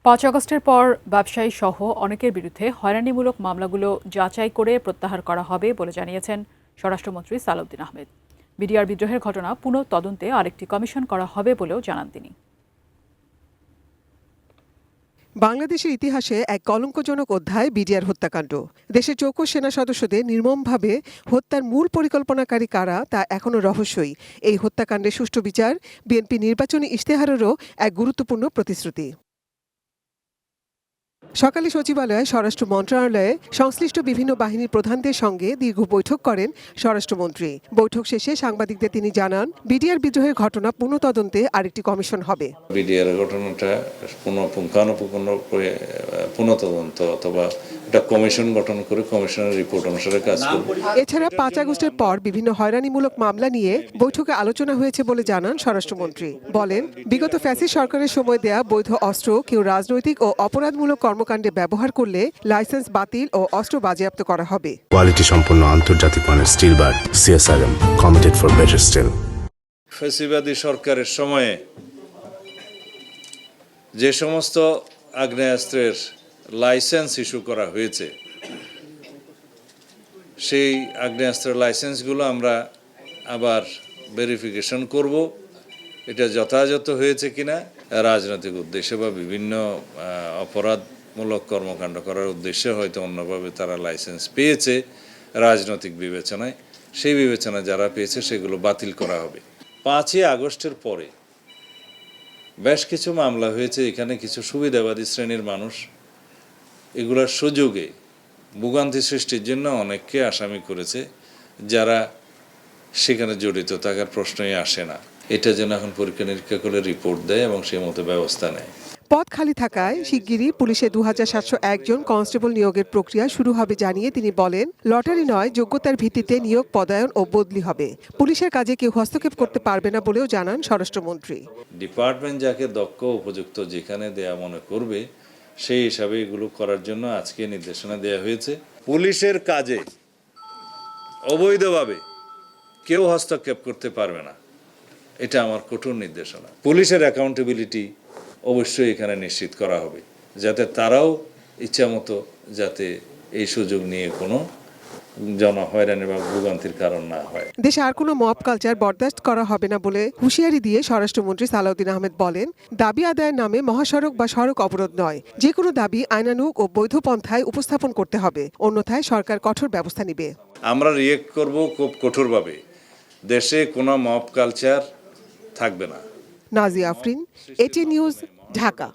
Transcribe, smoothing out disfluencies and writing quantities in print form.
৫ আগস্টের পর ব্যবসায়ী সহ অনেকের বিরুদ্ধে হয়রানিমূলক মামলাগুলো যাচাই করে প্রত্যাহার করা হবে বলে জানিয়েছেন স্বরাষ্ট্রমন্ত্রী সালাউদ্দিন আহমেদ। বিডিআর বিদ্রোহের ঘটনা পুনঃ তদন্তে আরেকটি কমিশন করা হবে বলেও জানান তিনি। বাংলাদেশের ইতিহাসে এক কলঙ্কজনক অধ্যায় বিডিআর হত্যাকাণ্ড। দেশের চৌকস সেনা সদস্যদের নির্মমভাবে হত্যার মূল পরিকল্পনাকারী কারা তা এখনও রহস্যই। এই হত্যাকাণ্ডের সুষ্ঠু বিচার বিএনপি নির্বাচনী ইশতেহারেরও এক গুরুত্বপূর্ণ প্রতিশ্রুতি। সকালে সচিবালয়ে স্বরাষ্ট্র মন্ত্রণালয়ে সংশ্লিষ্ট বিভিন্ন বাহিনীর প্রধানদের সঙ্গে দীর্ঘ বৈঠক করেন স্বরাষ্ট্রমন্ত্রী। বৈঠক শেষে সাংবাদিকদের তিনি জানান, বিডিআর বিদ্রোহের ঘটনা পুনঃ তদন্তে আরেকটি কমিশন হবে। বিডিআর ঘটনাটা পুঙ্খানুপুঙ্খ পুনঃ তদন্ত অথবা একটা কমিশন গঠন করে কমিশনের রিপোর্ট অনুসারে কাজ করবে। এছাড়া ৫ আগস্টের পর বিভিন্ন হয়রানিমূলক মামলা নিয়ে বৈঠকে আলোচনা হয়েছে বলে জানান স্বরাষ্ট্রমন্ত্রী। বলেন, বিগত ফ্যাসিস্ট সরকারের সময় দেয়া বৈধ অস্ত্র কেউ রাজনৈতিক ও অপরাধমূলক কর্মকাণ্ডে ব্যবহার করলে লাইসেন্স বাতিল ও অস্ত্র বাজেয়াপ্ত করা হবে। কোয়ালিটি সম্পন্ন আন্তর্জাতিক মানের still bar CSRM committed for better still. ফ্যাসিবাদী সরকারের সময়ে যে সমস্ত আগ্নেয়াস্ত্রের লাইসেন্স ইস্যু করা হয়েছে সেই আগ্নেয়াস্ত্রের লাইসেন্সগুলো আমরা আবার ভেরিফিকেশন করব, এটা যথাযথ হয়েছে কিনা। রাজনৈতিক উদ্দেশ্যে বা বিভিন্ন অপরাধমূলক কর্মকাণ্ড করার উদ্দেশ্যে হয়তো অন্যভাবে তারা লাইসেন্স পেয়েছে রাজনৈতিক বিবেচনায়, সেই বিবেচনায় যারা পেয়েছে সেগুলো বাতিল করা হবে। ৫ই আগস্টের পরে বেশ কিছু মামলা হয়েছে, এখানে কিছু সুবিধাবাদী শ্রেণীর মানুষ এগুলোর সুযোগে ভোগান্তি সৃষ্টির জন্য অনেককে আসামি করেছে, যারা সেখানে জড়িত থাকার প্রশ্নই আসে না। এটা যেন এখন পরীক্ষা নিরীক্ষা করে রিপোর্ট দেয় এবং সেই মতো ব্যবস্থা নেয়। পদ খালি থাকায় শিগগিরই পুলিশে ২৭০১ জন কনস্টেবল নিয়োগের প্রক্রিয়া শুরু হবে জানিয়ে তিনি বলেন, লটারি নয়, যোগ্যতার ভিত্তিতে নিয়োগ, পদায়ন ও বদলি হবে। পুলিশের কাজে কেউ হস্তক্ষেপ করতে পারবে না বলেও জানান স্বরাষ্ট্রমন্ত্রী। ডিপার্টমেন্ট যাকে দক্ষ উপযুক্ত যেখানে দেয়া মনে করবে সেই হিসাবে এগুলো করার জন্য আজকে নির্দেশনা দেওয়া হয়েছে। পুলিশের কাজে অবৈধভাবে কেউ হস্তক্ষেপ করতে পারবে না, এটা আমার কঠোর নির্দেশনা। পুলিশের অ্যাকাউন্টেবিলিটি অবশ্যই এখানে নিশ্চিত করা হবে, যাতে তারাও ইচ্ছামতো যাতে এই সুযোগ নিয়ে কোনো জনহয়রানি বা ভোগান্তির কারণ না হয়। দেশে আর কোনো মব কালচার বরদাস্ত করা হবে না বলে হুঁশিয়ারি দিয়ে স্বরাষ্ট্রমন্ত্রী সালাউদ্দিন আহমেদ বলেন, দাবি আদায়ের নামে মহাসড়ক বা সড়ক অবরোধ নয়, যে কোনো দাবি আইনানুগ ও বৈধ পন্থায় উপস্থাপন করতে হবে, অন্যথায় সরকার কঠোর ব্যবস্থা নেবে। আমরা রিয়েক্ট করব খুব কঠোরভাবে। দেশে কোনো মব কালচার থাকবে না। নাজিয়া আফরিন, এটি নিউজ, ঢাকা।